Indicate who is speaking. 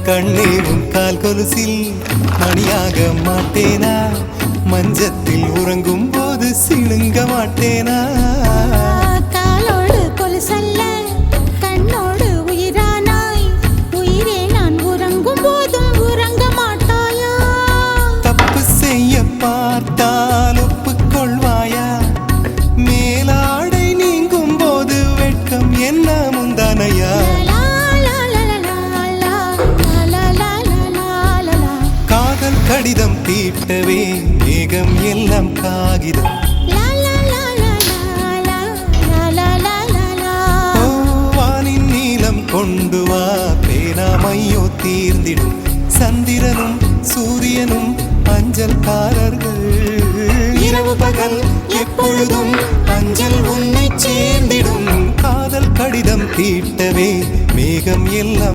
Speaker 1: கண்ணே உன் கால் கொலுசில் மணியாக மாட்டேனா? மஞ்சத்தில் உறங்கும் போது சிணுங்க மாட்டேனா?
Speaker 2: காலோடு கொலுசல்ல கண்ணோடு உயிரானாய், உயிரே நான் உறங்கும் போதும் உறங்க மாட்டாயா?
Speaker 1: தப்பு செய்ய பார்த்தால் ஒப்புக்கொள்வாயா? மேலாடை நீங்கும் போது வெட்கம் என்ன முந்தானையா? காதல் கடிதம் தீட்டவே மேகம் எல்லாம் காகிதம். வானின் நீளம் கொண்டு வா, பேனாமையோ தீர்ந்திடும். சந்திரனும் சூரியனும் அஞ்சல்காரர்கள். இரவு பகல் எப்பொழுதும் அஞ்சல் உன்னை சேர்ந்திடும். காதல் கடிதம் தீட்டவே மேகம் எல்லாம்